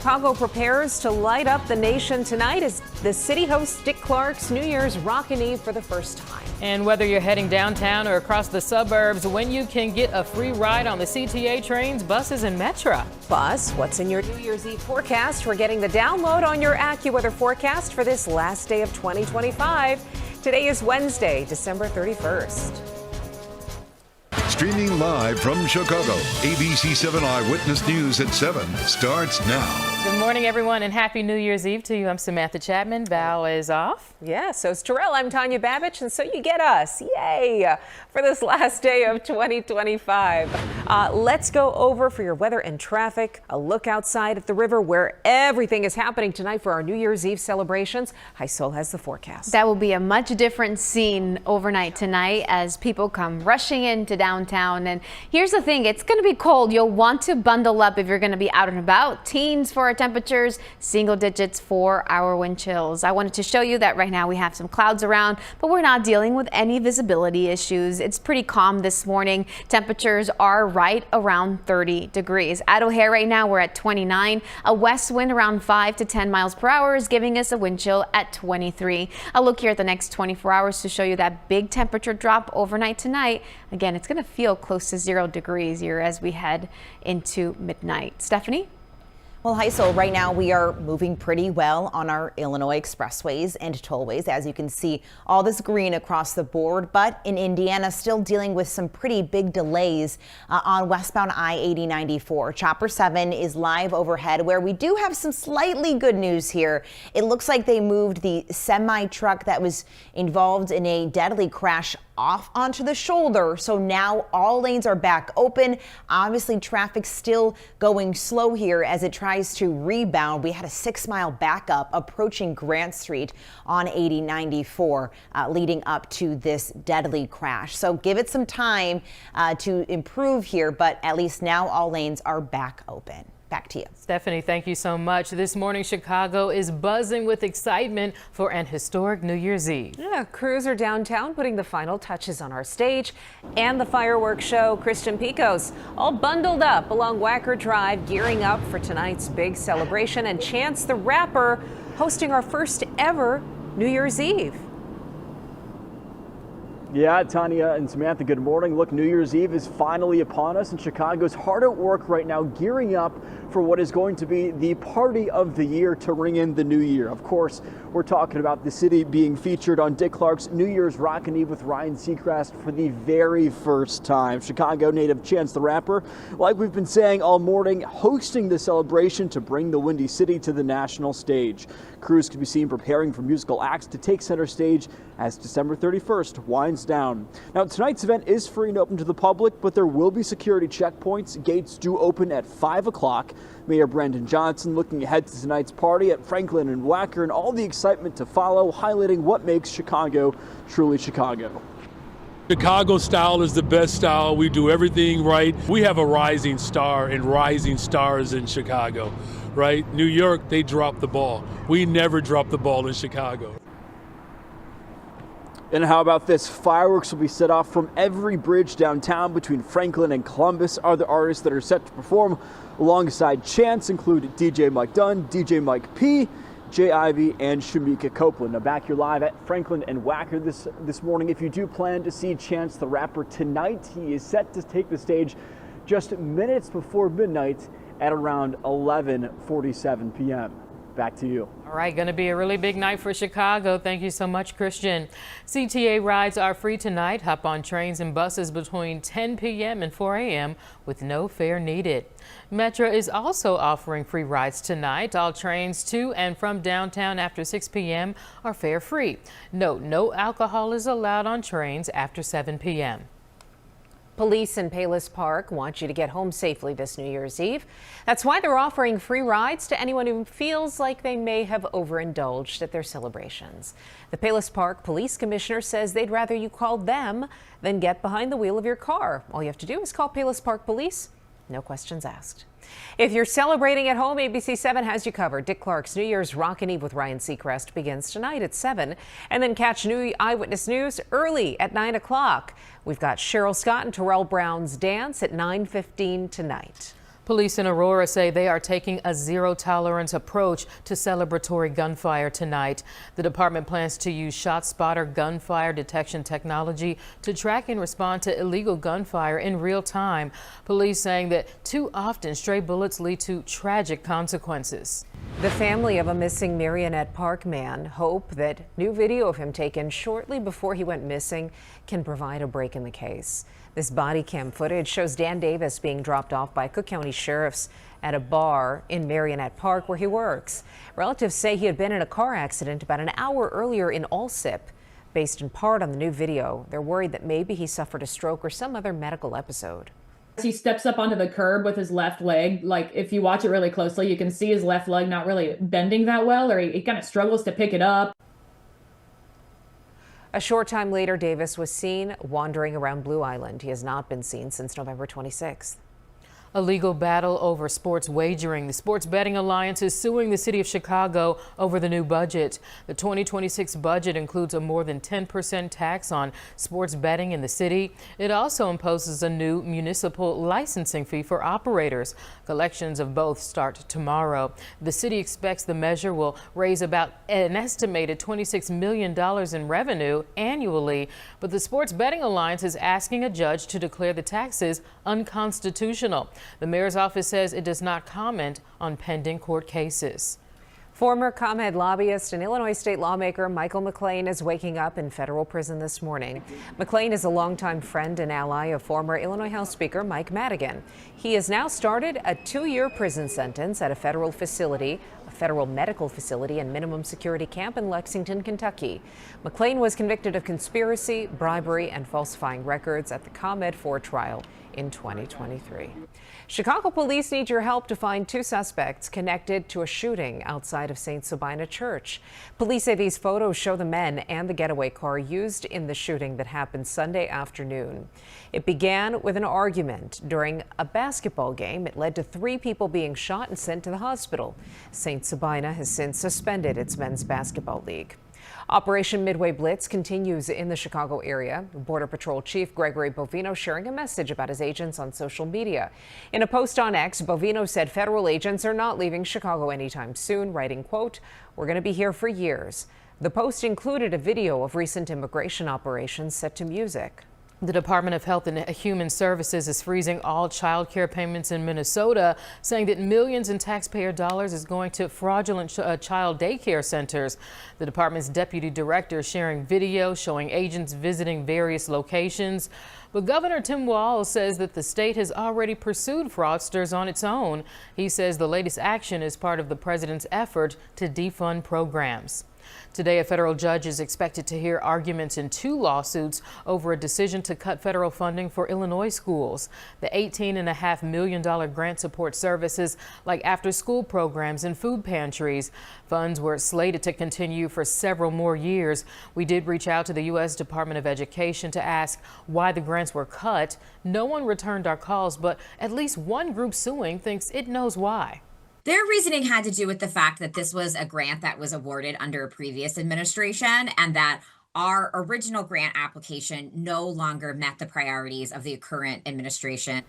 Chicago prepares to light up the nation tonight as the city hosts Dick Clark's New Year's Rockin' Eve for the first time. And whether you're heading downtown or across the suburbs, when you can get a free ride on the CTA trains, buses, and Metro. Plus, what's in your New Year's Eve forecast? We're getting the download on your AccuWeather forecast for this last day of 2025. Today is Wednesday, December 31st. Streaming live from Chicago, ABC7 Eyewitness News at 7 starts now. Good morning, everyone, and Happy New Year's Eve to you. I'm Samantha Chapman. Val is off. Yeah, so it's Terrell. I'm Tanya Babich, and so you get us. Yay! For this last day of 2025. Let's go over for your weather and traffic. A look outside at the river where everything is happening tonight for our New Year's Eve celebrations. Heisel has the forecast. That will be a much different scene overnight tonight as people come rushing into downtown. And here's the thing, it's going to be cold. You'll want to bundle up if you're going to be out and about. Teens for our temperatures, single digits for our wind chills. I wanted to show you that right now we have some clouds around, but we're not dealing with any visibility issues. It's pretty calm this morning. Temperatures are right around 30 degrees. At O'Hare right now we're at 29. A west wind around 5 to 10 miles per hour is giving us a wind chill at 23. I'll look here at the next 24 hours to show you that big temperature drop overnight tonight. Again, it's going to feel close to 0 degrees here as we head into midnight. Stephanie? Well, Heisel, right now we are moving pretty well on our Illinois expressways and tollways. As you can see, all this green across the board, but in Indiana, still dealing with some pretty big delays on westbound I-8094. Chopper 7 is live overhead, where we do have some slightly good news here. It looks like they moved the semi-truck that was involved in a deadly crash off onto the shoulder, so now all lanes are back open. Obviously, traffic still going slow here as it tries to rebound. We had a 6-mile backup approaching Grant Street on 8094 leading up to this deadly crash. So give it some time to improve here, but at least now all lanes are back open. Back to you. Stephanie, thank you so much. This morning, Chicago is buzzing with excitement for an historic New Year's Eve. Yeah, crews are downtown putting the final touches on our stage and the fireworks show. Christian Picos all bundled up along Wacker Drive, gearing up for tonight's big celebration, and Chance the Rapper hosting our first ever New Year's Eve. Yeah, Tanya and Samantha, good morning. Look, New Year's Eve is finally upon us, and Chicago's hard at work right now gearing up for what is going to be the party of the year to ring in the new year. Of course, we're talking about the city being featured on Dick Clark's New Year's Rockin' Eve with Ryan Seacrest for the very first time. Chicago native Chance the Rapper, like we've been saying all morning, hosting the celebration to bring the Windy City to the national stage. Crews can be seen preparing for musical acts to take center stage as December 31st winds down. Now, tonight's event is free and open to the public, but there will be security checkpoints. Gates do open at 5 o'clock. Mayor Brandon Johnson looking ahead to tonight's party at Franklin and Wacker and all the excitement to follow, highlighting what makes Chicago truly Chicago. Chicago style is the best style. We do everything right. We have a rising star and rising stars in Chicago, right? New York, they drop the ball. We never drop the ball in Chicago. And how about this? Fireworks will be set off from every bridge downtown between Franklin and Columbus. Other artists that are set to perform alongside Chance include DJ Mike Dunn, DJ Mike P, Jay Ivy, and Shamika Copeland. Now back here live at Franklin and Wacker this morning. If you do plan to see Chance the Rapper tonight, he is set to take the stage just minutes before midnight at around 11:47 p.m. Back to you. All right, going to be a really big night for Chicago. Thank you so much, Christian. CTA rides are free tonight. Hop on trains and buses between 10 p.m. and 4 a.m. with no fare needed. Metro is also offering free rides tonight. All trains to and from downtown after 6 p.m. are fare free. Note, no alcohol is allowed on trains after 7 p.m. Police in Palos Park want you to get home safely this New Year's Eve. That's why they're offering free rides to anyone who feels like they may have overindulged at their celebrations. The Palos Park Police Commissioner says they'd rather you call them than get behind the wheel of your car. All you have to do is call Palos Park Police. No questions asked. If you're celebrating at home, ABC7 has you covered. Dick Clark's New Year's Rockin' Eve with Ryan Seacrest begins tonight at 7. And then catch new Eyewitness News early at 9 o'clock. We've got Cheryl Scott and Terrell Brown's dance at 9:15 tonight. Police in Aurora say they are taking a zero-tolerance approach to celebratory gunfire tonight. The department plans to use ShotSpotter gunfire detection technology to track and respond to illegal gunfire in real time. Police saying that too often stray bullets lead to tragic consequences. The family of a missing Marionette Park man hope that new video of him taken shortly before he went missing can provide a break in the case. This body cam footage shows Dan Davis being dropped off by Cook County sheriffs at a bar in Marionette Park where he works. Relatives say he had been in a car accident about an hour earlier in Allsip. Based in part on the new video, they're worried that maybe he suffered a stroke or some other medical episode. He steps up onto the curb with his left leg. Like, if you watch it really closely, you can see his left leg not really bending that well, or he kind of struggles to pick it up. A short time later, Davis was seen wandering around Blue Island. He has not been seen since November 26th. A legal battle over sports wagering. The Sports Betting Alliance is suing the city of Chicago over the new budget. The 2026 budget includes a more than 10% tax on sports betting in the city. It also imposes a new municipal licensing fee for operators. Collections of both start tomorrow. The city expects the measure will raise about an estimated $26 million in revenue annually. But the Sports Betting Alliance is asking a judge to declare the taxes unconstitutional. The mayor's office says it does not comment on pending court cases. Former ComEd lobbyist and Illinois state lawmaker Michael McLean is waking up in federal prison this morning. McLean is a longtime friend and ally of former Illinois House Speaker Mike Madigan. He has now started a 2-year prison sentence at a federal medical facility and minimum security camp in Lexington, Kentucky. McLean was convicted of conspiracy, bribery, and falsifying records at the ComEd 4 trial in 2023. Chicago police need your help to find 2 suspects connected to a shooting outside of St. Sabina Church. Police say these photos show the men and the getaway car used in the shooting that happened Sunday afternoon. It began with an argument during a basketball game. It led to 3 people being shot and sent to the hospital. St. Sabina has since suspended its men's basketball league. Operation Midway Blitz continues in the Chicago area. Border Patrol Chief Gregory Bovino sharing a message about his agents on social media. In a post on X, Bovino said federal agents are not leaving Chicago anytime soon, writing, quote, "We're going to be here for years." The post included a video of recent immigration operations set to music. The Department of Health and Human Services is freezing all child care payments in Minnesota, saying that millions in taxpayer dollars is going to fraudulent child daycare centers. The department's deputy director sharing video showing agents visiting various locations. But Governor Tim Walz says that the state has already pursued fraudsters on its own. He says the latest action is part of the president's effort to defund programs. Today, a federal judge is expected to hear arguments in 2 lawsuits over a decision to cut federal funding for Illinois schools. The $18.5 million grant support services like after-school programs and food pantries. Funds were slated to continue for several more years. We did reach out to the U.S. Department of Education to ask why the grants were cut. No one returned our calls, but at least one group suing thinks it knows why. Their reasoning had to do with the fact that this was a grant that was awarded under a previous administration and that our original grant application no longer met the priorities of the current administration.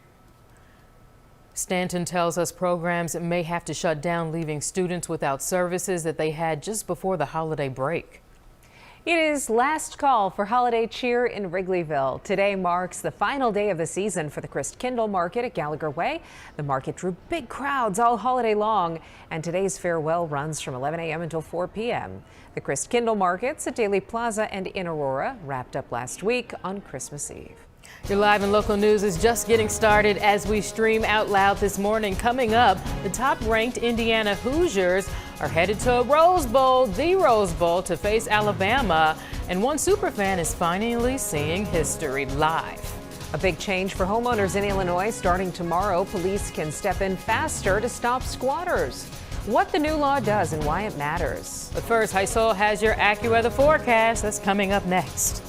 Stanton tells us programs may have to shut down, leaving students without services that they had just before the holiday break. It is last call for holiday cheer in Wrigleyville. Today marks the final day of the season for the Christkindl Market at Gallagher Way. The market drew big crowds all holiday long, and today's farewell runs from 11 a.m. until 4 p.m. The Christkindl Markets at Daly Plaza and in Aurora wrapped up last week on Christmas Eve. Your live and local news is just getting started as we stream out loud this morning. Coming up, the top-ranked Indiana Hoosiers are headed to Rose Bowl, the Rose Bowl, to face Alabama. And one superfan is finally seeing history live. A big change for homeowners in Illinois. Starting tomorrow, police can step in faster to stop squatters. What the new law does and why it matters. But first, Heisel has your AccuWeather forecast. That's coming up next.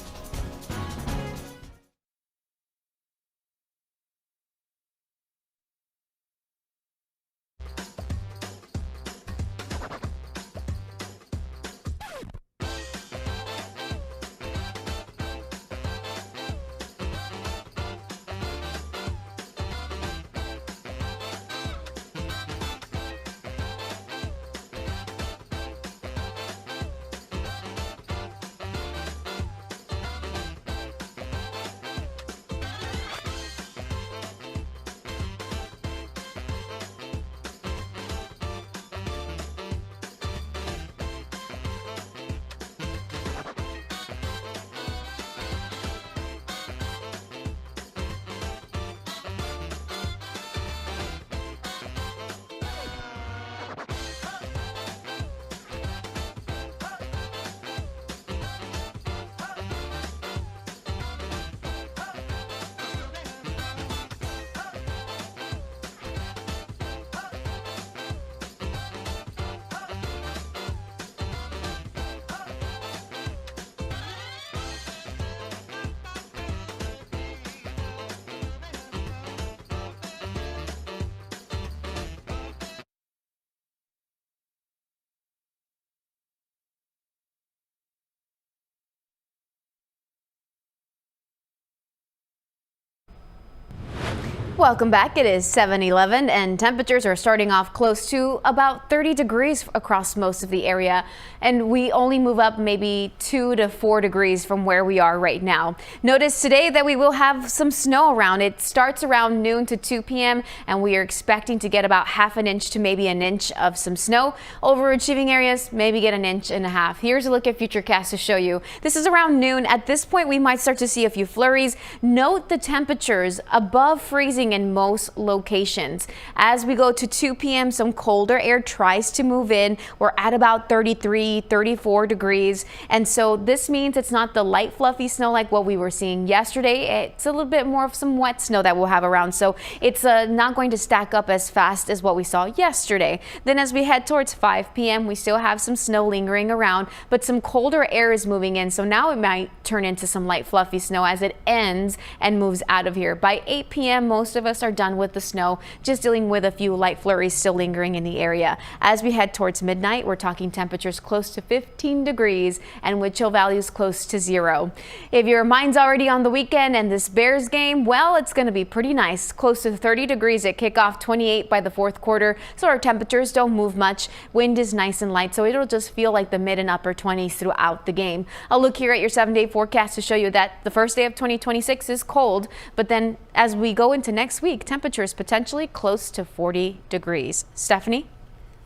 Welcome back. It is 7:11 and temperatures are starting off close to about 30 degrees across most of the area. And we only move up maybe 2 to 4 degrees from where we are right now. Notice today that we will have some snow around. It starts around noon to 2 p.m. and we are expecting to get about half an inch to maybe an inch of some snow. Overachieving areas maybe get an inch and a half. Here's a look at Futurecast to show you. This is around noon. At this point, we might start to see a few flurries. Note the temperatures above freezing in most locations. As we go to 2 p.m., some colder air tries to move in. We're at about 33, 34 degrees. And so this means it's not the light fluffy snow like what we were seeing yesterday. It's a little bit more of some wet snow that we'll have around. So it's not going to stack up as fast as what we saw yesterday. Then as we head towards 5 p.m., we still have some snow lingering around, but some colder air is moving in. So now it might turn into some light fluffy snow as it ends and moves out of here. By 8 p.m., most of us are done with the snow, just dealing with a few light flurries still lingering in the area. As we head towards midnight, we're talking temperatures close to 15 degrees and with chill values close to 0. If your mind's already on the weekend and this Bears game, well, it's going to be pretty nice. Close to 30 degrees at kickoff, 28 by the fourth quarter. So our temperatures don't move much. Wind is nice and light, so it'll just feel like the mid and upper 20s throughout the game. I'll look here at your 7-day forecast to show you that the first day of 2026 is cold, but then as we go into next week, temperatures potentially close to 40 degrees. Stephanie?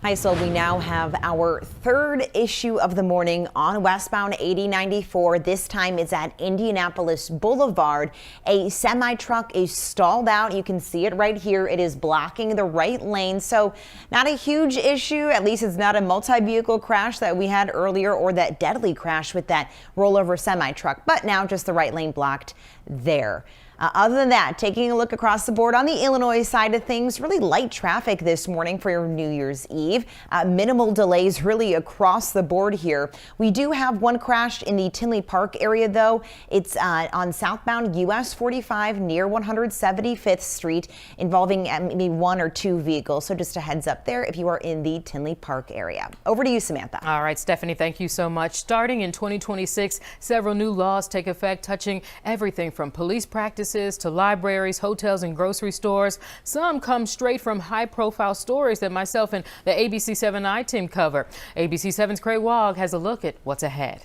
Hi, so we now have our third issue of the morning on westbound 8094. This time it's at Indianapolis Boulevard. A semi-truck is stalled out. You can see it right here. It is blocking the right lane. So not a huge issue. At least it's not a multi-vehicle crash that we had earlier or that deadly crash with that rollover semi-truck. But now just the right lane blocked there. Other than that, taking a look across the board on the Illinois side of things, really light traffic this morning for your New Year's Eve. Minimal delays really across the board here. We do have one crash in the Tinley Park area, though. It's on southbound US 45 near 175th Street, involving maybe 1 or 2 vehicles. So just a heads up there if you are in the Tinley Park area. Over to you, Samantha. All right, Stephanie, thank you so much. Starting in 2026, several new laws take effect touching everything from police practices to libraries, hotels, and grocery stores. Some come straight from high-profile stories that myself and the ABC7 team cover. ABC7's Craig Wog has a look at what's ahead.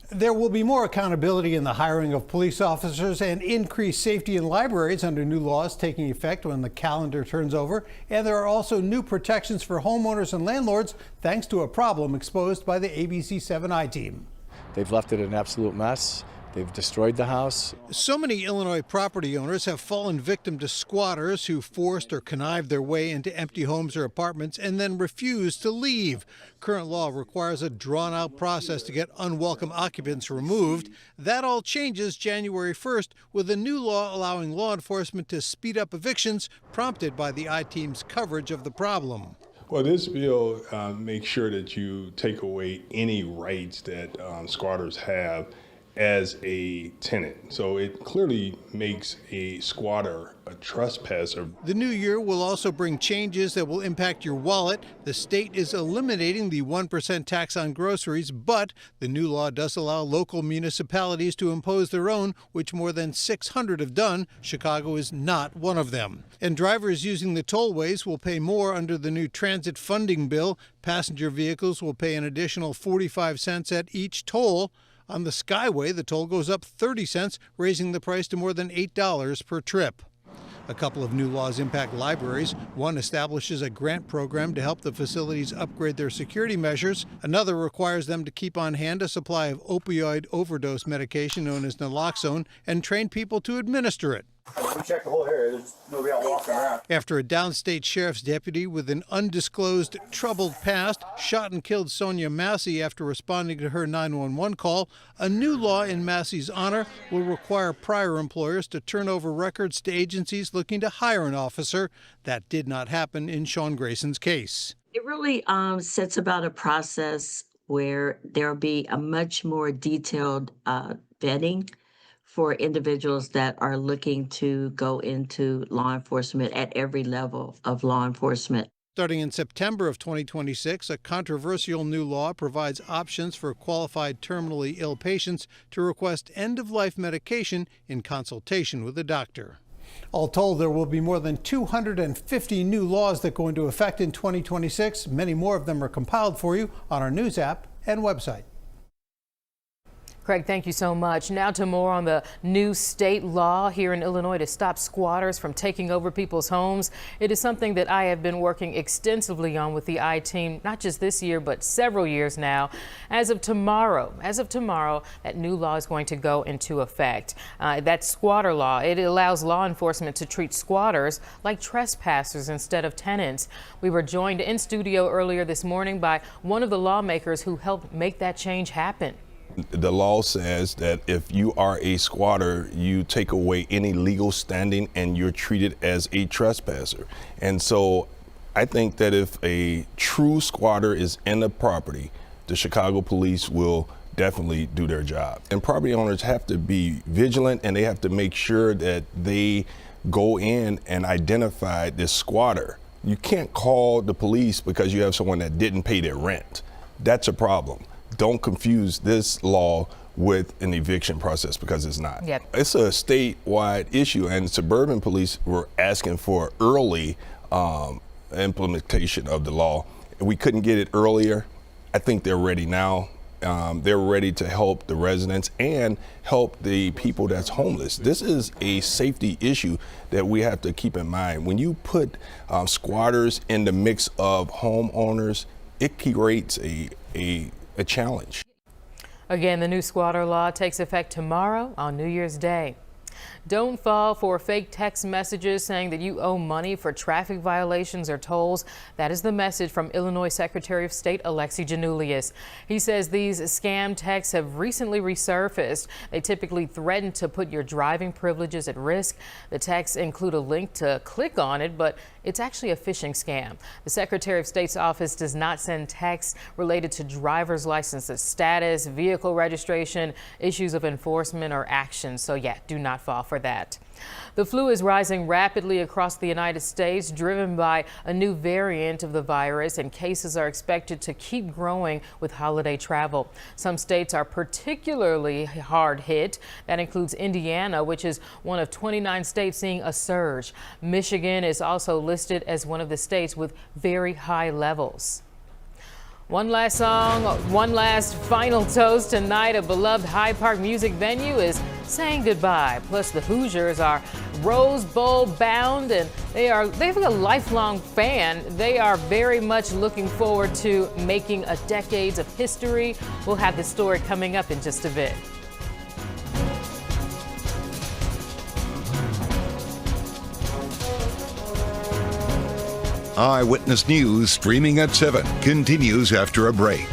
There will be more accountability in the hiring of police officers and increased safety in libraries under new laws taking effect when the calendar turns over. And there are also new protections for homeowners and landlords thanks to a problem exposed by the ABC7 team. They've left it an absolute mess. They've destroyed the house. So many Illinois property owners have fallen victim to squatters who forced or connived their way into empty homes or apartments and then refused to leave. Current law requires a drawn-out process to get unwelcome occupants removed. That all changes January 1st with a new law allowing law enforcement to speed up evictions, prompted by the I-Team's coverage of the problem. Well, this bill makes sure that you take away any rights that squatters have as a tenant. So it clearly makes a squatter a trespasser. The new year will also bring changes that will impact your wallet. The state is eliminating the 1% tax on groceries, but the new law does allow local municipalities to impose their own, which more than 600 have done. Chicago is not one of them. And drivers using the tollways will pay more under the new transit funding bill. Passenger vehicles will pay an additional 45 cents at each toll. On the Skyway, the toll goes up 30 cents, raising the price to more than $8 per trip. A couple of new laws impact libraries. One establishes a grant program to help the facilities upgrade their security measures. Another requires them to keep on hand a supply of opioid overdose medication known as naloxone and train people to administer it. We checked the whole area. There's nobody out walking around. After a downstate sheriff's deputy with an undisclosed troubled past shot and killed Sonia Massey after responding to her 911 call, a new law in Massey's honor will require prior employers to turn over records to agencies looking to hire an officer. That did not happen in Sean Grayson's case. It really sets about a process where there will be a much more detailed vetting for individuals that are looking to go into law enforcement at every level of law enforcement. Starting in September of 2026, a controversial new law provides options for qualified terminally ill patients to request end-of-life medication in consultation with a doctor. All told, there will be more than 250 new laws that go into effect in 2026. Many more of them are compiled for you on our news app and website. Craig, thank you so much. Now to more on the new state law here in Illinois to stop squatters from taking over people's homes. It is something that I have been working extensively on with the I-Team, not just this year, but several years now. As of tomorrow, that new law is going to go into effect. That squatter law, it allows law enforcement to treat squatters like trespassers instead of tenants. We were joined in studio earlier this morning by one of the lawmakers who helped make that change happen. The law says that if you are a squatter, you take away any legal standing and you're treated as a trespasser. And so I think that if a true squatter is in the property, the Chicago police will definitely do their job. And property owners have to be vigilant, and they have to make sure that they go in and identify this squatter. You can't call the police because you have someone that didn't pay their rent. That's a problem. Don't confuse this law with an eviction process, because it's not. Yep. It's a statewide issue, and suburban police were asking for early implementation of the law. We couldn't get it earlier. I think they're ready now. They're ready to help the residents and help the people that's homeless. This is a safety issue that we have to keep in mind. When you put squatters in the mix of homeowners, it creates a challenge. Again, the new squatter law takes effect tomorrow on New Year's Day. Don't fall for fake text messages saying that you owe money for traffic violations or tolls. That is the message from Illinois Secretary of State Alexi Janulius. He says these scam texts have recently resurfaced. They typically threaten to put your driving privileges at risk. The texts include a link to click on it, but it's actually a phishing scam. The Secretary of State's office does not send texts related to driver's license status, vehicle registration, issues of enforcement, or actions. So yeah, do not fall for that. The flu is rising rapidly across the United States, driven by a new variant of the virus, and cases are expected to keep growing with holiday travel. Some states are particularly hard hit. That includes Indiana, which is one of 29 states seeing a surge. Michigan is also listed as one of the states with very high levels. One last song, one last final toast tonight. A beloved Hyde Park music venue is saying goodbye. Plus, the Hoosiers are Rose Bowl bound, and they've a lifelong fan. They are very much looking forward to making a decades of history. We'll have this story coming up in just a bit. Eyewitness News streaming at 7 continues after a break.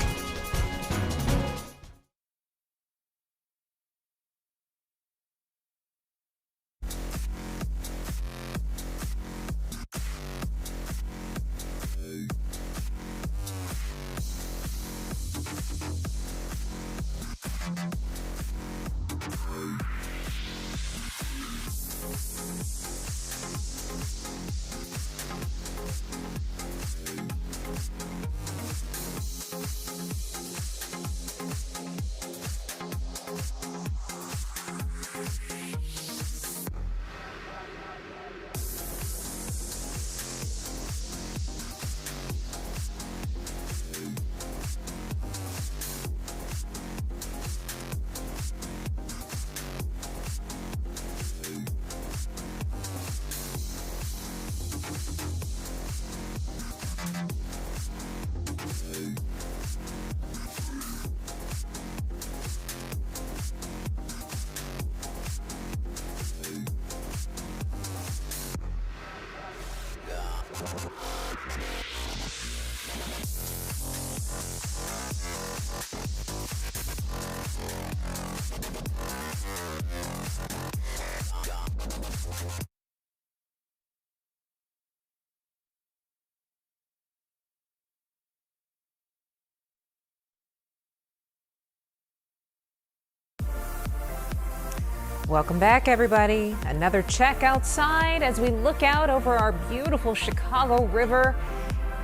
Welcome back, everybody. Another check outside as we look out over our beautiful Chicago River.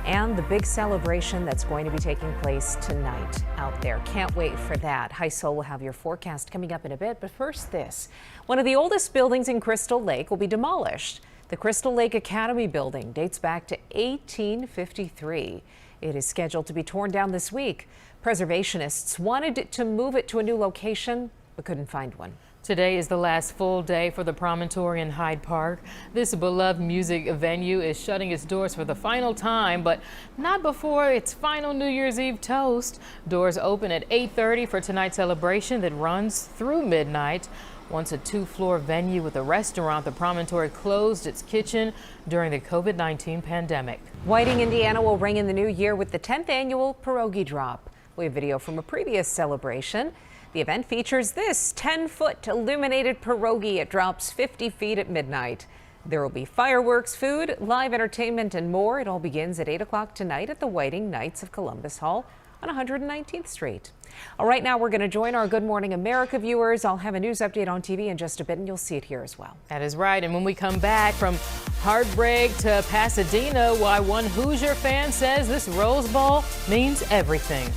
and the big celebration that's going to be taking place tonight out there. Can't wait for that. Hi Sol will have your forecast coming up in a bit, but first this. One of the oldest buildings in Crystal Lake will be demolished. The Crystal Lake Academy building dates back to 1853. It is scheduled to be torn down this week. Preservationists wanted to move it to a new location, but couldn't find one. Today is the last full day for the Promontory in Hyde Park. This beloved music venue is shutting its doors for the final time, but not before its final New Year's Eve toast. Doors open at 8:30 for tonight's celebration that runs through midnight. Once a two-floor venue with a restaurant, the Promontory closed its kitchen during the COVID-19 pandemic. Whiting, Indiana will ring in the new year with the 10th annual pierogi drop. We have video from a previous celebration. The event features this 10-foot illuminated pierogi. It drops 50 feet at midnight. There will be fireworks, food, live entertainment, and more. It all begins at 8 o'clock tonight at the Whiting Knights of Columbus Hall on 119th Street. All right, now we're going to join our Good Morning America viewers. I'll have a news update on TV in just a bit, and you'll see it here as well. That is right. And when we come back, from heartbreak to Pasadena, why one Hoosier fan says this Rose Bowl means everything.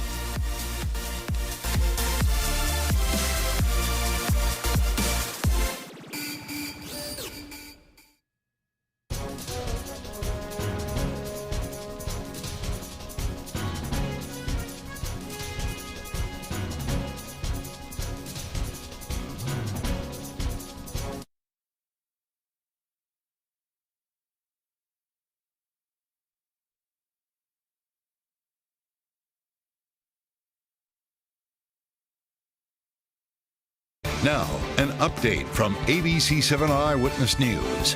Now, an update from ABC7 Eyewitness News.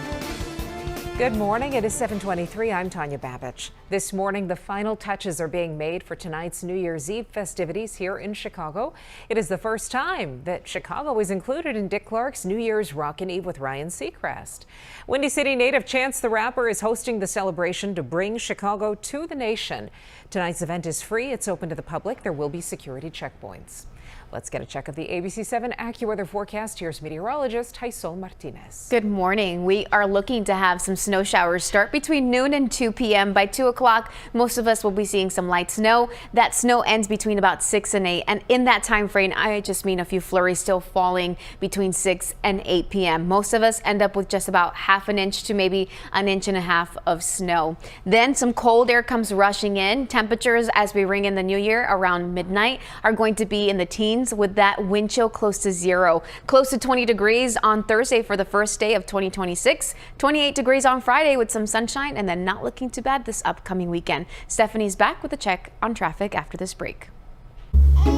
Good morning. It is 7:23. I'm Tanya Babich. This morning, the final touches are being made for tonight's New Year's Eve festivities here in Chicago. It is the first time that Chicago is included in Dick Clark's New Year's Rockin' Eve with Ryan Seacrest. Windy City native Chance the Rapper is hosting the celebration to bring Chicago to the nation. Tonight's event is free. It's open to the public. There will be security checkpoints. Let's get a check of the ABC7 AccuWeather forecast. Here's meteorologist Jaisol Martinez. Good morning. We are looking to have some snow showers start between noon and 2 p.m. By 2 o'clock, most of us will be seeing some light snow. That snow ends between about 6 and 8. And in that time frame, I just mean a few flurries still falling between 6 and 8 p.m. Most of us end up with just about half an inch to maybe an inch and a half of snow. Then some cold air comes rushing in. Temperatures as we ring in the new year around midnight are going to be in the teens, with that wind chill close to 0. Close to 20 degrees on Thursday for the first day of 2026. 28 degrees on Friday with some sunshine, and then not looking too bad this upcoming weekend. Stephanie's back with a check on traffic after this break.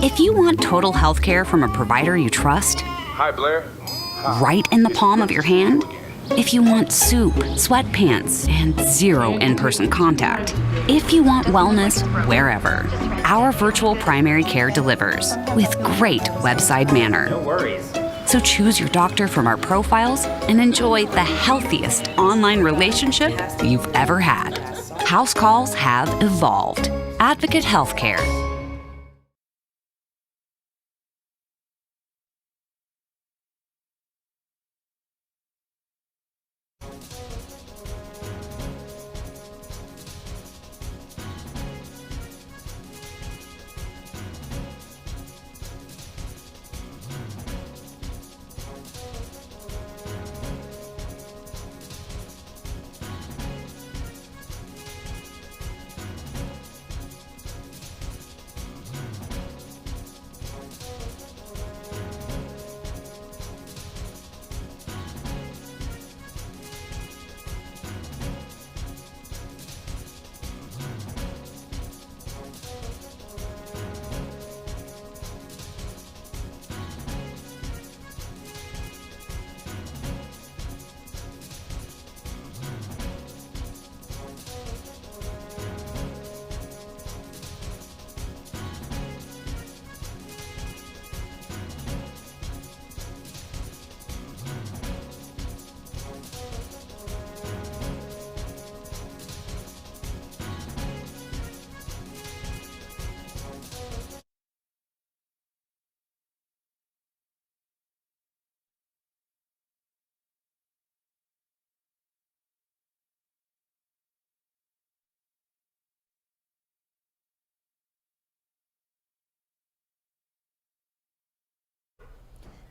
If you want total health care from a provider you trust, Hi, Blair. right in the palm of your hand, if you want soup, sweatpants, and zero in-person contact, if you want wellness wherever, our virtual primary care delivers with great website manner. No worries. So choose your doctor from our profiles and enjoy the healthiest online relationship you've ever had. House calls have evolved. Advocate Healthcare.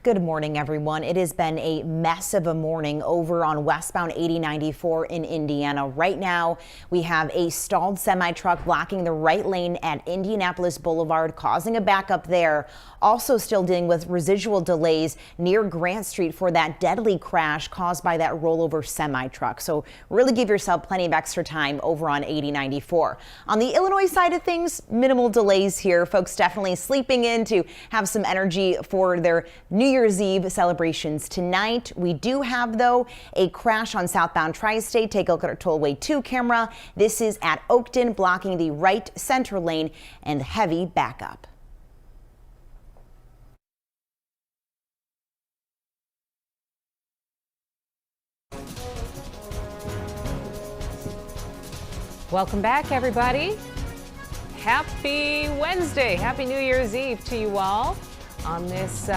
Good morning, everyone. It has been a mess of a morning over on westbound 8094 in Indiana. Right now, we have a stalled semi-truck blocking the right lane at Indianapolis Boulevard, causing a backup there. Also still dealing with residual delays near Grant Street for that deadly crash caused by that rollover semi-truck. So really give yourself plenty of extra time over on 8094. On the Illinois side of things, minimal delays here. Folks definitely sleeping in to have some energy for their New Year's Eve celebrations tonight. We do have, though, a crash on southbound Tri-State. Take a look at our Tollway 2 camera. This is at Oakton, blocking the right center lane and heavy backup. Welcome back, everybody. Happy Wednesday. Happy New Year's Eve to you all on this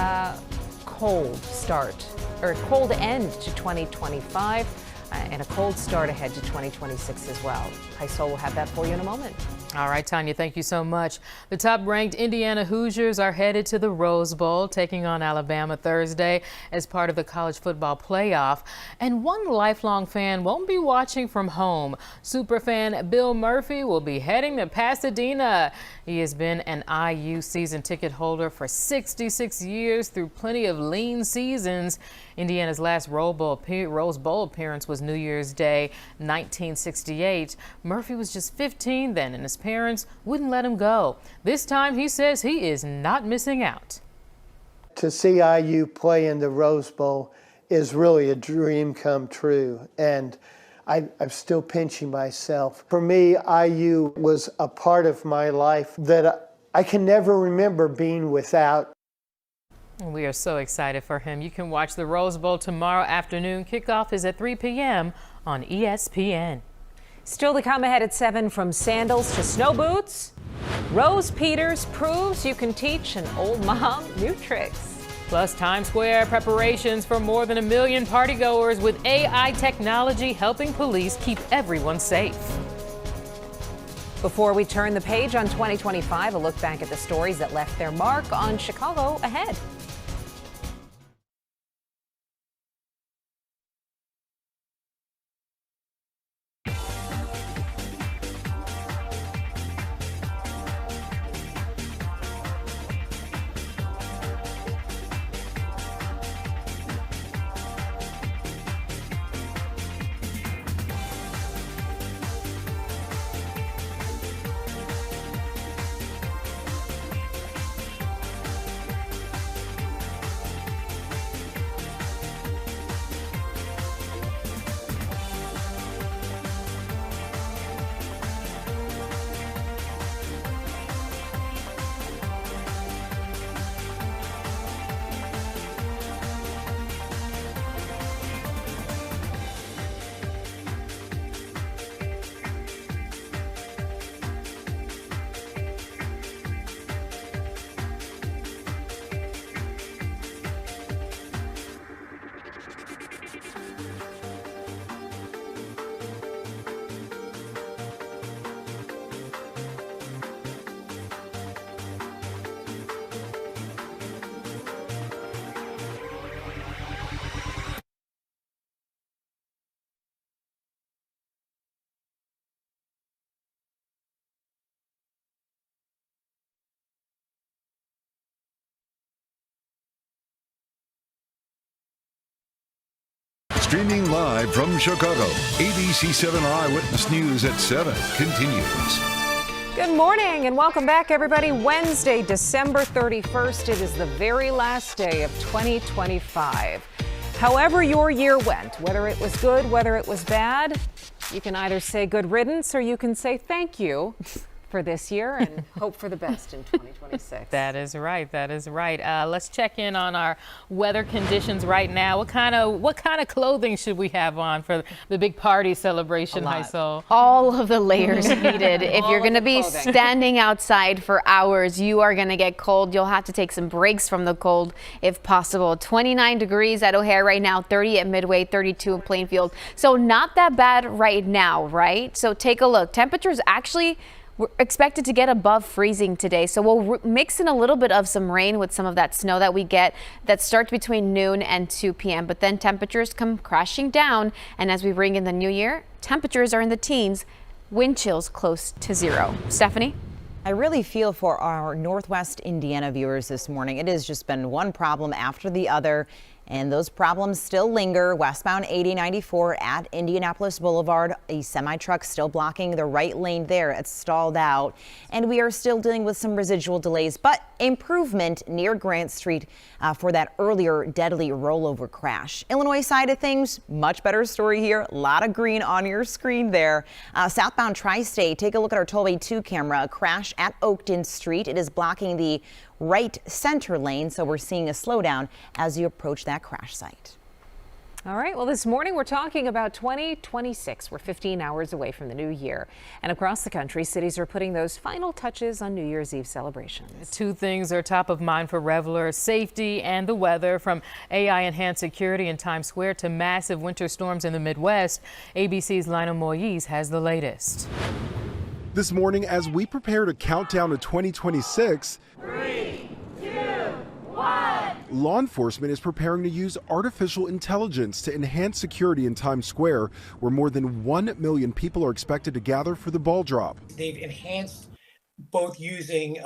cold start, or cold end to 2025, and a cold start ahead to 2026 as well. Heisel will have that for you in a moment. All right, Tanya, thank you so much. The top-ranked Indiana Hoosiers are headed to the Rose Bowl, taking on Alabama Thursday as part of the college football playoff. And one lifelong fan won't be watching from home. Superfan Bill Murphy will be heading to Pasadena. He has been an IU season ticket holder for 66 years through plenty of lean seasons. Indiana's last Rose Bowl appearance was New Year's Day, 1968. Murphy was just 15 then, and his parents wouldn't let him go. This time he says he is not missing out. To see IU play in the Rose Bowl is really a dream come true, and I'm still pinching myself. For me, IU was a part of my life that I can never remember being without. We are so excited for him. You can watch the Rose Bowl tomorrow afternoon. Kickoff is at 3 p.m. on ESPN. Still to come ahead at 7, from sandals to snow boots. Rose Peters proves you can teach an old mom new tricks. Plus, Times Square preparations for more than 1 million partygoers, with AI technology helping police keep everyone safe. Before we turn the page on 2025, a look back at the stories that left their mark on Chicago ahead. Streaming live from Chicago, ABC7 Eyewitness News at 7 continues. Good morning and welcome back, everybody. Wednesday, December 31st. It is the very last day of 2025. However your year went, whether it was good, whether it was bad, you can either say good riddance or you can say thank you for this year and hope for the best in 2026. That is right. That is right. Let's check in on our weather conditions right now. What kind of clothing should we have on for the big party celebration, Heisel? All of the layers needed. If you're going to be standing outside for hours, you are going to get cold. You'll have to take some breaks from the cold if possible. 29 degrees at O'Hare right now, 30 at Midway, 32 in Plainfield. So not that bad right now, right? So take a look. Temperatures actually We're expected to get above freezing today, so we'll mix in a little bit of some rain with some of that snow that we get that starts between noon and 2 p.m. But then temperatures come crashing down, and as we ring in the new year, temperatures are in the teens, wind chills close to 0. Stephanie? I really feel for our Northwest Indiana viewers this morning. It has just been one problem after the other, and those problems still linger. Westbound 8094 at Indianapolis Boulevard, a semi-truck still blocking the right lane there. It's stalled out, and we are still dealing with some residual delays, but improvement near Grant Street for that earlier deadly rollover crash. Illinois side of things, much better story here. A lot of green on your screen there. Southbound Tri-State, take a look at our Tollway 2 camera. A crash at Oakton Street. It is blocking the right center lane, so we're seeing a slowdown as you approach that crash site. All right, well, this morning we're talking about 2026. We're 15 hours away from the new year. And across the country, cities are putting those final touches on New Year's Eve celebrations. Two things are top of mind for revelers: safety and the weather. From AI-enhanced security in Times Square to massive winter storms in the Midwest, ABC's Lionel Moise has the latest. This morning, as we prepare to count down to 2026, 3, 2, 1. Law enforcement is preparing to use artificial intelligence to enhance security in Times Square, where more than 1 million people are expected to gather for the ball drop. They've enhanced both using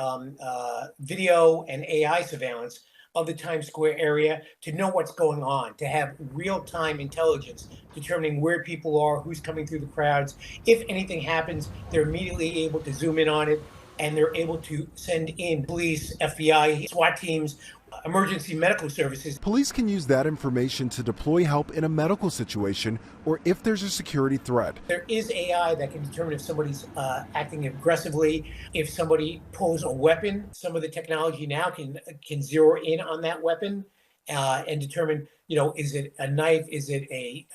video and AI surveillance of the Times Square area to know what's going on, to have real-time intelligence determining where people are, who's coming through the crowds. If anything happens, they're immediately able to zoom in on it, and they're able to send in police, FBI, SWAT teams, emergency medical services. Police can use that information to deploy help in a medical situation or if there's a security threat. There is AI that can determine if somebody's acting aggressively, if somebody pulls a weapon. Some of the technology now can zero in on that weapon and determine, is it a knife, is it a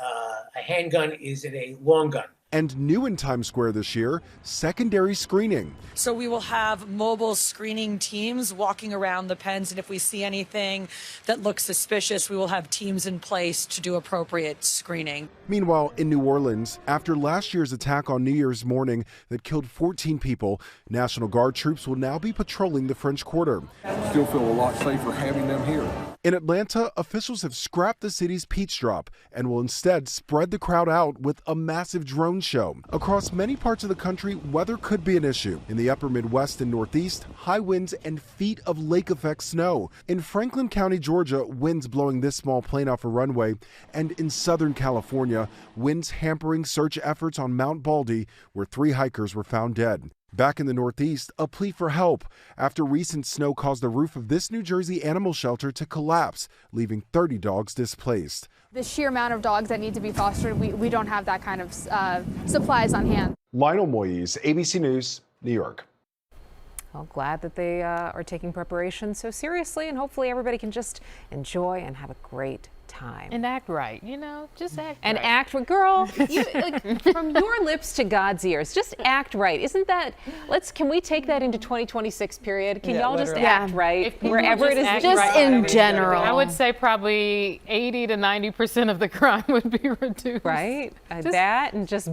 handgun, is it a long gun? And new in Times Square this year, secondary screening. So we will have mobile screening teams walking around the pens, and if we see anything that looks suspicious, we will have teams in place to do appropriate screening. Meanwhile, in New Orleans, after last year's attack on New Year's morning that killed 14 people, National Guard troops will now be patrolling the French Quarter. Still feel a lot safer having them here. In Atlanta, officials have scrapped the city's peach drop and will instead spread the crowd out with a massive drone show. Across many parts of the country, weather could be an issue. In the upper Midwest and Northeast, high winds and feet of lake effect snow. In Franklin County, Georgia, winds blowing this small plane off a runway. And in Southern California, winds hampering search efforts on Mount Baldy, where 3 hikers were found dead. Back in the Northeast, a plea for help after recent snow caused the roof of this New Jersey animal shelter to collapse, leaving 30 dogs displaced. The sheer amount of dogs that need to be fostered, we don't have that kind of supplies on hand. Lionel Moise, ABC News, New York. Well, glad that they are taking preparation so seriously, and hopefully everybody can just enjoy and have a great time. And act right, just act and right. act right. Girl, from your lips to God's ears, just act right. Isn't that, can we take that into 2026 period? Can y'all just act right wherever it is? Just right in general. I would say probably 80 to 90% of the crime would be reduced. Right? That and just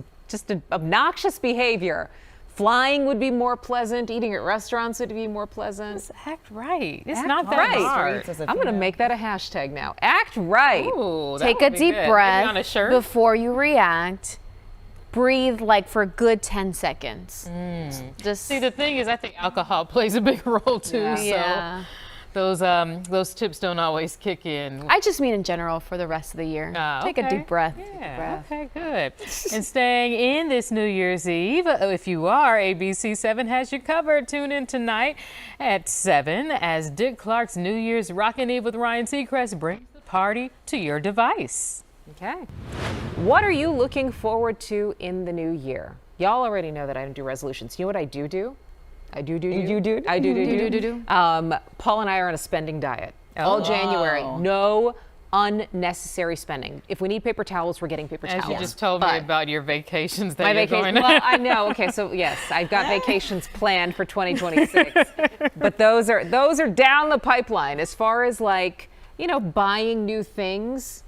obnoxious behavior. Flying would be more pleasant. Eating at restaurants would be more pleasant. Just act right. It's act not that right. hard. I'm going to make that a hashtag now. Act right. Ooh, Take a deep breath on a shirt before you react. Breathe for a good 10 seconds. Just see, the thing is, I think alcohol plays a big role too. Yeah. So those tips don't always kick in. I just mean in general for the rest of the year. Take a deep breath. Yeah. Okay, good. And staying in this New Year's Eve, if you are, ABC7 has you covered. Tune in tonight at 7 as Dick Clark's New Year's Rockin' Eve with Ryan Seacrest brings the party to your device. Okay. What are you looking forward to in the new year? Y'all already know that I don't do resolutions. You know what I do? I do. Paul and I are on a spending diet all January. No unnecessary spending. If we need paper towels, we're getting paper towels. As you just told me about your vacations that you're going on. Well, I know. Okay, so yes, I've got vacations planned for 2026, but those are down the pipeline. As far as buying new things,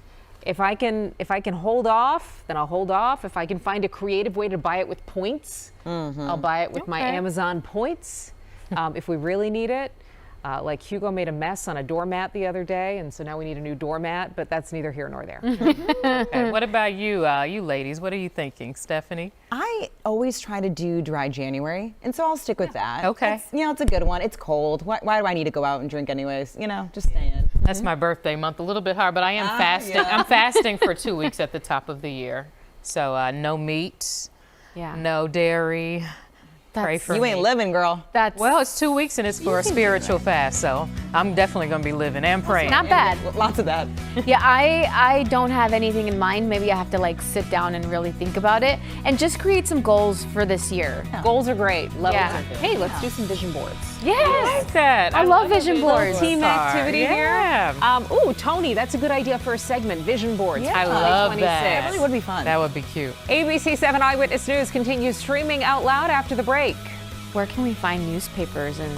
If I can hold off, then I'll hold off. If I can find a creative way to buy it with points, I'll buy it with my Amazon points. If we really need it. Like Hugo made a mess on a doormat the other day, and so now we need a new doormat, but that's neither here nor there. Okay. What about you, you ladies? What are you thinking, Stephanie? I always try to do dry January, and so I'll stick with that. Okay. It's a good one. It's cold. Why do I need to go out and drink anyways? Just stay in. That's my birthday month, a little bit hard, but I am fasting. Yeah. I'm fasting for 2 weeks at the top of the year. So no meat, no dairy. Pray for you me. ain't living, girl. Well, it's 2 weeks and it's for a spiritual fast, so I'm definitely going to be living and praying. Not bad. Lots of that. Yeah, I don't have anything in mind. Maybe I have to like sit down and really think about it and just create some goals for this year. Yeah. Goals are great. Hey, let's do some vision boards. Yes. I like that. I love vision boards. Team activity here. Ooh, Tony, that's a good idea for a segment. Vision boards. Yeah. I love that. That really would be fun. That would be cute. ABC7 Eyewitness News continues streaming out loud after the break. Where can we find newspapers and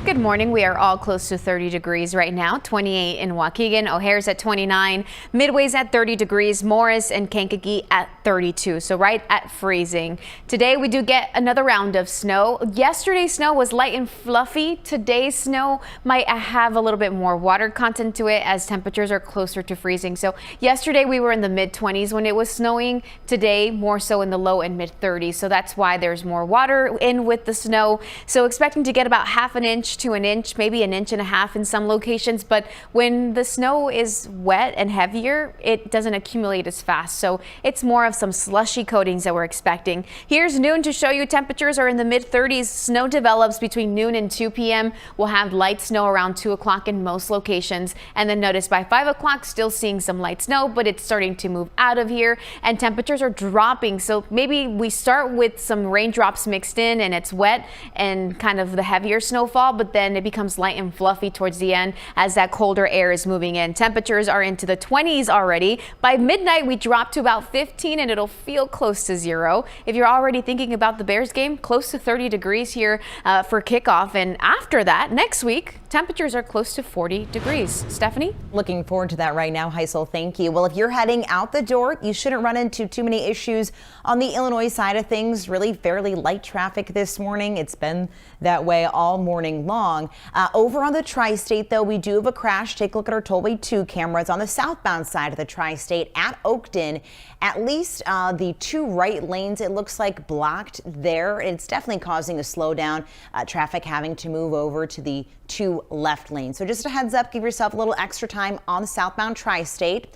Good morning. We are all close to 30 degrees right now. 28 in Waukegan, O'Hare's at 29, Midway's at 30 degrees, Morris and Kankakee at 32, so right at freezing. Today we do get another round of snow. Yesterday's snow was light and fluffy. Today's snow might have a little bit more water content to it as temperatures are closer to freezing. So yesterday we were in the mid-20s when it was snowing. Today more so in the low and mid-30s. So that's why there's more water in with the snow. So expecting to get about half an inch to an inch, maybe an inch and a half in some locations. But when the snow is wet and heavier, it doesn't accumulate as fast. So it's more of some slushy coatings that we're expecting. Here's noon to show you temperatures are in the mid-30s. Snow develops between noon and 2 p.m. We'll have light snow around 2 o'clock in most locations. And then notice by 5 o'clock, still seeing some light snow, but it's starting to move out of here and temperatures are dropping. So maybe we start with some raindrops mixed in and it's wet and kind of the heavier snowfall, but then it becomes light and fluffy towards the end as that colder air is moving in. Temperatures are into the 20s already. By midnight, we drop to about 15 and it'll feel close to 0. If you're already thinking about the Bears game, close to 30 degrees here for kickoff. And after that, next week, temperatures are close to 40 degrees. Stephanie? Looking forward to that right now, Heisel. Thank you. Well, if you're heading out the door, you shouldn't run into too many issues on the Illinois side of things. Really fairly light traffic this morning. It's been that way all morning long. Over on the tri-state, though, we do have a crash. Take a look at our Tollway 2 cameras on the southbound side of the tri-state at Oakton. At least the 2 right lanes, it looks like blocked there. It's definitely causing a slowdown. Traffic having to move over to the 2 left lanes. So just a heads up, give yourself a little extra time on the southbound tri-state.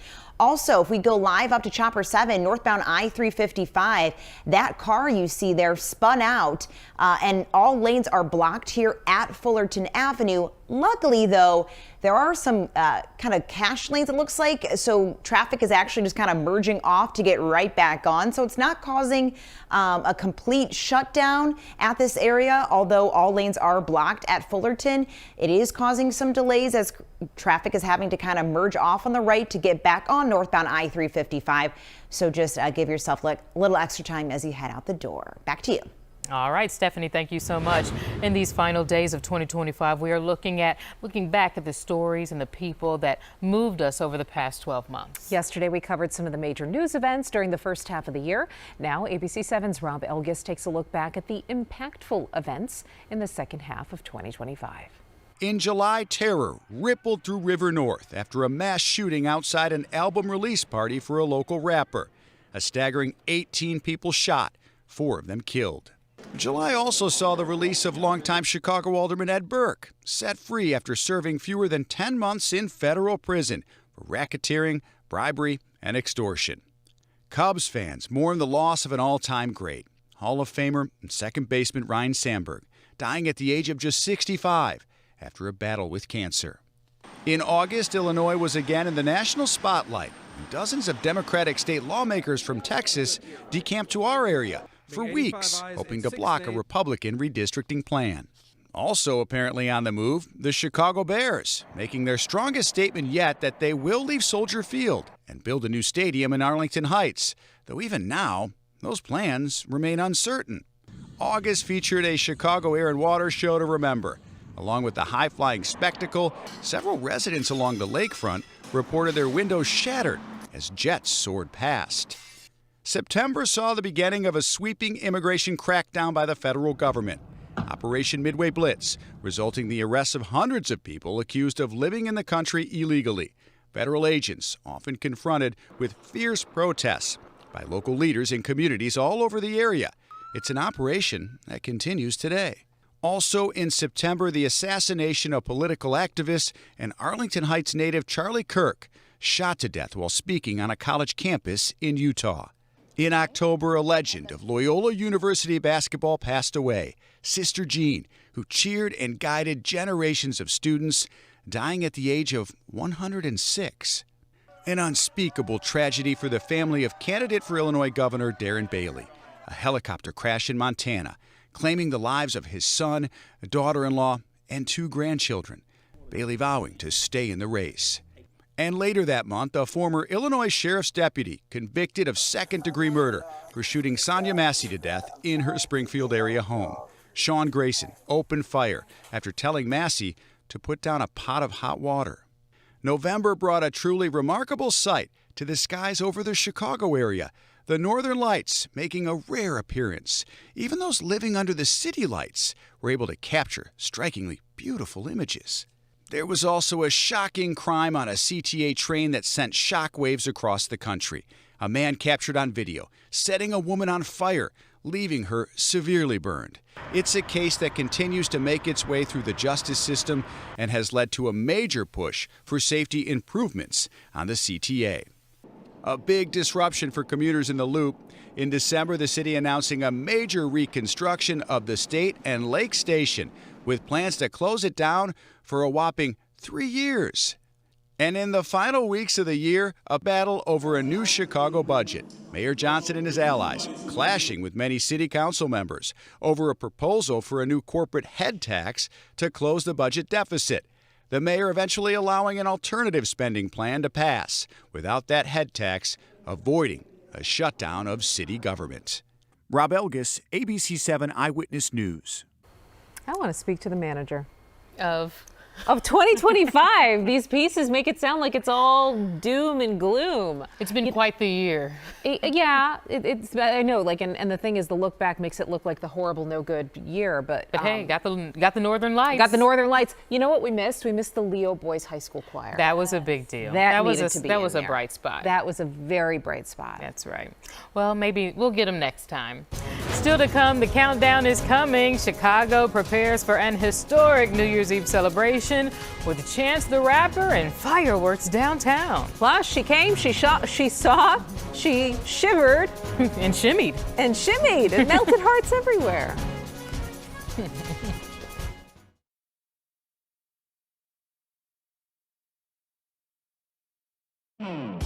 Also, if we go live up to Chopper 7, northbound I-355, that car you see there spun out and all lanes are blocked here at Fullerton Avenue. Luckily, though, there are some kind of cash lanes, it looks like. So traffic is actually just kind of merging off to get right back on. So it's not causing a complete shutdown at this area, although all lanes are blocked at Fullerton. It is causing some delays as traffic is having to kind of merge off on the right to get back on northbound I-355. So just give yourself a little extra time as you head out the door. Back to you. All right, Stephanie, thank you so much. In these final days of 2025, we are looking back at the stories and the people that moved us over the past 12 months. Yesterday, we covered some of the major news events during the first half of the year. Now, ABC7's Rob Elgis takes a look back at the impactful events in the second half of 2025. In July, terror rippled through River North after a mass shooting outside an album release party for a local rapper. A staggering 18 people shot, 4 of them killed. July also saw the release of longtime Chicago Alderman Ed Burke, set free after serving fewer than 10 months in federal prison for racketeering, bribery, and extortion. Cubs fans mourn the loss of an all-time great, Hall of Famer and second baseman Ryne Sandberg, dying at the age of just 65 after a battle with cancer. In August, Illinois was again in the national spotlight, and dozens of Democratic state lawmakers from Texas decamped to our area for weeks, hoping to block a Republican redistricting plan. Also apparently on the move, the Chicago Bears, making their strongest statement yet that they will leave Soldier Field and build a new stadium in Arlington Heights, though even now, those plans remain uncertain. August featured a Chicago air and water show to remember. Along with the high-flying spectacle, several residents along the lakefront reported their windows shattered as jets soared past. September saw the beginning of a sweeping immigration crackdown by the federal government. Operation Midway Blitz, resulting in the arrests of hundreds of people accused of living in the country illegally. Federal agents often confronted with fierce protests by local leaders in communities all over the area. It's an operation that continues today. Also in September, the assassination of political activist and Arlington Heights native Charlie Kirk, shot to death while speaking on a college campus in Utah. In October, a legend of Loyola University basketball passed away, Sister Jean, who cheered and guided generations of students, dying at the age of 106. An unspeakable tragedy for the family of candidate for Illinois Governor Darren Bailey. A helicopter crash in Montana, claiming the lives of his son, daughter-in-law, and 2 grandchildren, Bailey vowing to stay in the race. And later that month, a former Illinois sheriff's deputy convicted of second-degree murder for shooting Sonia Massey to death in her Springfield area home. Sean Grayson opened fire after telling Massey to put down a pot of hot water. November brought a truly remarkable sight to the skies over the Chicago area, the Northern Lights making a rare appearance. Even those living under the city lights were able to capture strikingly beautiful images. There was also a shocking crime on a CTA train that sent shockwaves across the country. A man captured on video, setting a woman on fire, leaving her severely burned. It's a case that continues to make its way through the justice system and has led to a major push for safety improvements on the CTA. A big disruption for commuters in the Loop. In December, the city announcing a major reconstruction of the State and Lake Station, with plans to close it down for a whopping 3 years. And in the final weeks of the year, a battle over a new Chicago budget. Mayor Johnson and his allies clashing with many city council members over a proposal for a new corporate head tax to close the budget deficit. The mayor eventually allowing an alternative spending plan to pass without that head tax, avoiding a shutdown of city government. Rob Elgis, ABC7 Eyewitness News. I want to speak to the manager Of 2025. These pieces make it sound like it's all doom and gloom. It's been quite the year. It's I know, like, and the thing is, the look back makes it look like the horrible, no good year. But hey, got the Northern Lights. Got the Northern Lights. You know what we missed? We missed the Leo Boys High School Choir. That was a big deal. That was a bright spot. That was a very bright spot. That's right. Well, maybe we'll get them next time. Still to come, the countdown is coming. Chicago prepares for an historic New Year's Eve celebration with Chance the Rapper and fireworks downtown. Plus, she came, she saw, she shivered. And shimmied. And melted hearts everywhere. And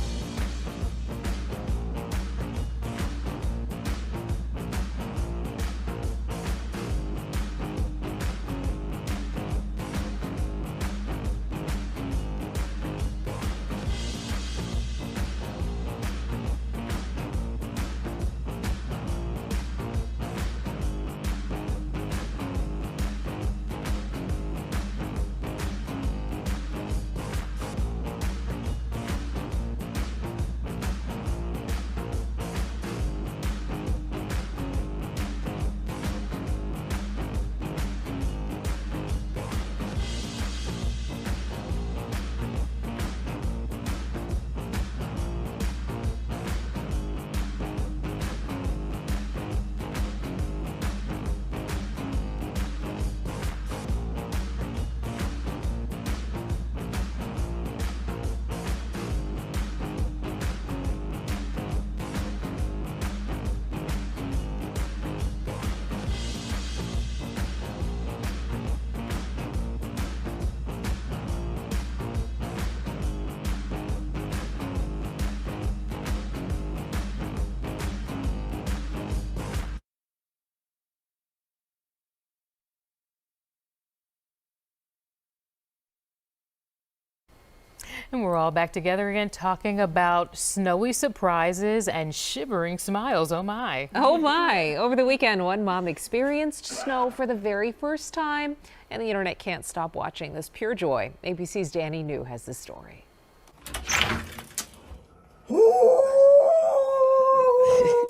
we're all back together again talking about snowy surprises and shivering smiles. Oh my. Oh my. Over the weekend, one mom experienced snow for the very first time, and the internet can't stop watching this pure joy. ABC's Danny New has the story.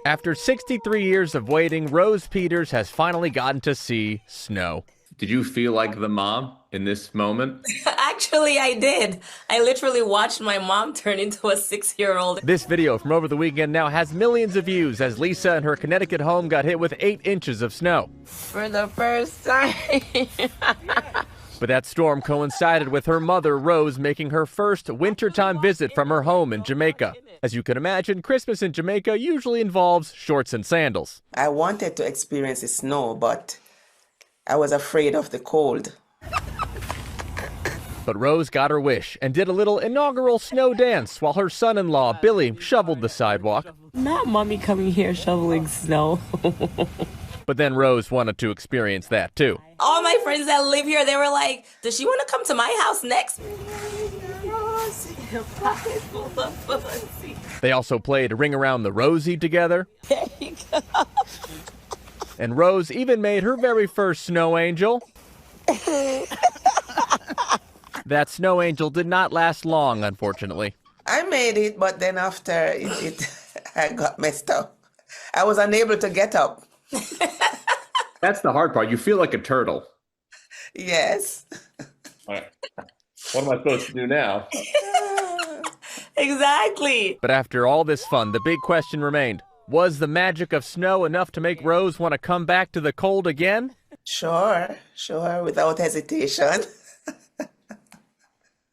After 63 years of waiting, Rose Peters has finally gotten to see snow. Did you feel like the mom in this moment? Actually, I did. I literally watched my mom turn into a 6-year-old. This video from over the weekend now has millions of views as Lisa and her Connecticut home got hit with 8 inches of snow. For the first time. But that storm coincided with her mother, Rose, making her first wintertime visit from her home in Jamaica. As you can imagine, Christmas in Jamaica usually involves shorts and sandals. I wanted to experience the snow, but I was afraid of the cold. But Rose got her wish and did a little inaugural snow dance while her son-in-law, Billy, shoveled the sidewalk. Not mommy coming here shoveling snow. But then Rose wanted to experience that too. All my friends that live here, they were like, does she want to come to my house next? They also played Ring Around the Rosie together. There you go. And Rose even made her very first snow angel. That snow angel did not last long, unfortunately. I made it, but then after I got messed up. I was unable to get up. That's the hard part. You feel like a turtle. Yes. All right. What am I supposed to do now? Exactly. But after all this fun, the big question remained. Was the magic of snow enough to make Rose want to come back to the cold again? Sure, without hesitation.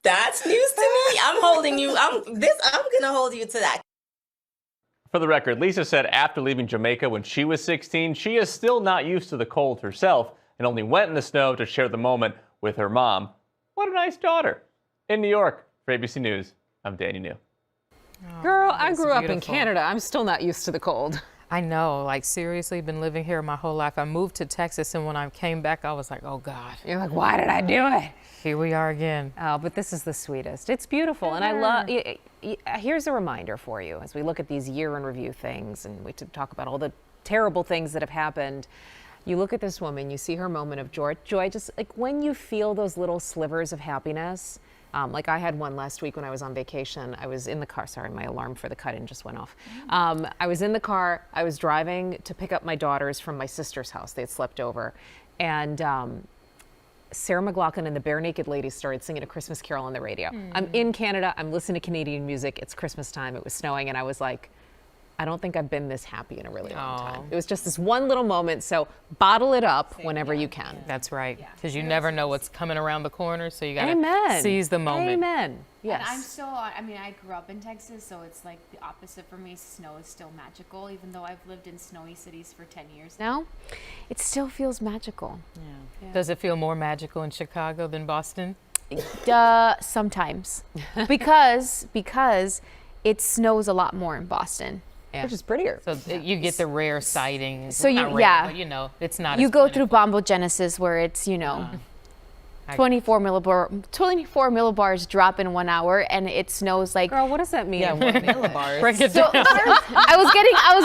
That's news to me. I'm holding you. I'm gonna hold you to that. For the record, Lisa said after leaving Jamaica when she was 16, she is still not used to the cold herself and only went in the snow to share the moment with her mom. What a nice daughter. In New York, for ABC News, I'm Danny New. Girl, I grew up in Canada. I'm still not used to the cold. I know, like seriously, been living here my whole life. I moved to Texas, and when I came back, I was like, oh God. You're like, why did I do it? Here we are again. Oh, but this is the sweetest. It's beautiful, and I love. Here's a reminder for you as we look at these year in review things, and we talk about all the terrible things that have happened. You look at this woman, you see her moment of joy. Just like when you feel those little slivers of happiness. Like I had one last week when I was on vacation. I was in the car. Sorry, my alarm for the cut-in just went off. I was in the car. I was driving to pick up my daughters from my sister's house. They had slept over. And Sarah McLachlan and the Bare Naked Ladies started singing A Christmas Carol on the radio. I'm in Canada. I'm listening to Canadian music. It's Christmas time. It was snowing. And I was like, I don't think I've been this happy in a really long time. It was just this one little moment. So bottle it up whenever you can. That's right. Because you never know what's coming around the corner. So you got to seize the moment. Amen. Yes. And I grew up in Texas, so it's like the opposite for me. Snow is still magical, even though I've lived in snowy cities for 10 years now. It still feels magical. Yeah. Does it feel more magical in Chicago than Boston? Sometimes, because it snows a lot more in Boston. Yeah. Which is prettier. So you get the rare sighting. So Not rare, yeah, but, you know, it's not. You as go plentiful. through bombogenesis where it's 24 millibars drop in 1 hour, and it snows like. Girl, what does that mean? Yeah, 1 millibars. Break it down. I was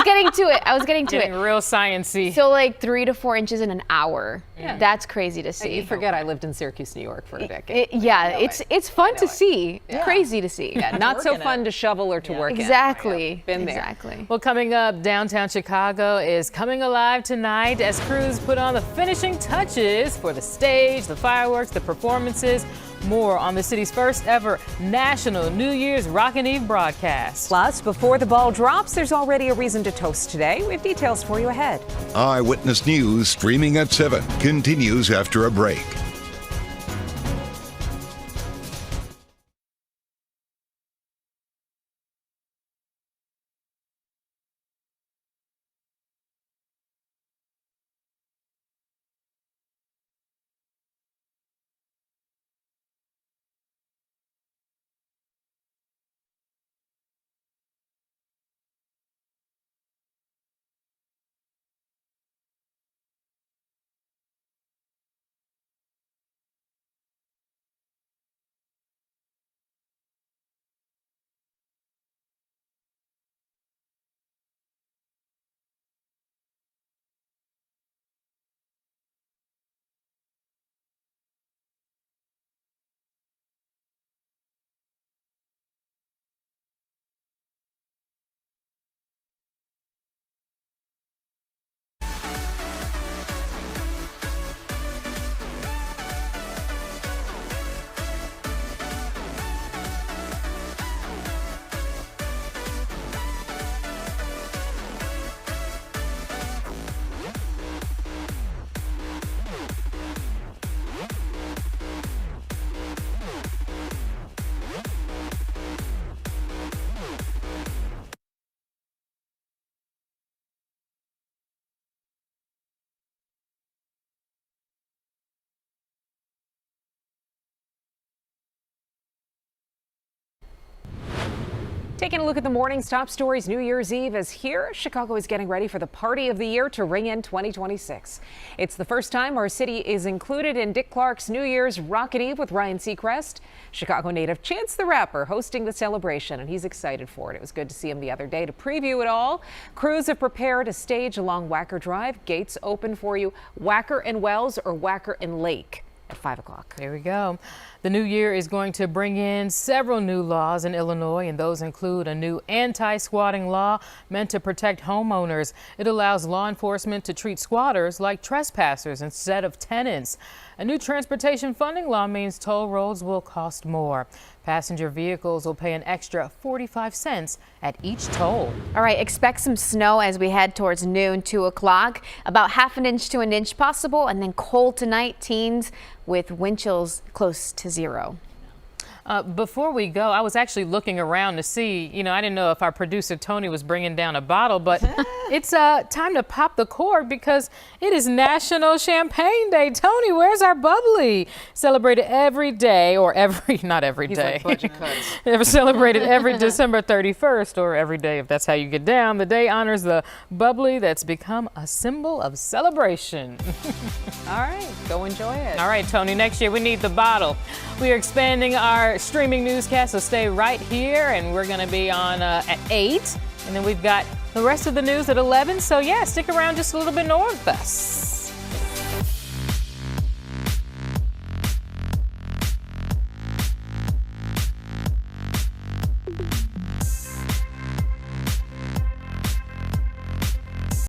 getting to it. Getting real sciencey. So like 3 to 4 inches in an hour. Yeah. That's crazy to see. You forget I lived in Syracuse, New York for a decade. It's fun to see. Yeah. Crazy to see. Yeah, not so fun to shovel or to work in. Exactly. Been there. Exactly. Well, coming up, downtown Chicago is coming alive tonight as crews put on the finishing touches for the stage, the fireworks, the performances. More on the city's first ever national New Year's Rockin' Eve broadcast. Plus, before the ball drops, there's already a reason to toast today. We have details for you ahead. Eyewitness News streaming at 7 continues after a break. Taking a look at the morning's top stories, New Year's Eve is here. Chicago is getting ready for the party of the year to ring in 2026. It's the first time our city is included in Dick Clark's New Year's Rockin' Eve with Ryan Seacrest. Chicago native Chance the Rapper hosting the celebration, and he's excited for it. It was good to see him the other day to preview it all. Crews have prepared a stage along Wacker Drive. Gates open for you, Wacker and Wells or Wacker and Lake at 5 o'clock. There we go. The new year is going to bring in several new laws in Illinois, and those include a new anti-squatting law meant to protect homeowners. It allows law enforcement to treat squatters like trespassers instead of tenants. A new transportation funding law means toll roads will cost more. Passenger vehicles will pay an extra 45 cents at each toll. All right, expect some snow as we head towards noon, 2 o'clock. About half an inch to an inch possible, and then cold tonight, teens with wind chills close to 0. Before we go, I was actually looking around to see, I didn't know if our producer Tony was bringing down a bottle, but it's time to pop the cork because it is National Champagne Day. Tony, where's our bubbly? Celebrated every day, or not every day. He's like budget cuts. Celebrated every December 31st, or every day if that's how you get down. The day honors the bubbly that's become a symbol of celebration. All right, go enjoy it. All right, Tony, next year we need the bottle. We are expanding our streaming newscast, so stay right here, and we're going to be on at 8, and then we've got the rest of the news at 11. So yeah, stick around just a little bit more with us.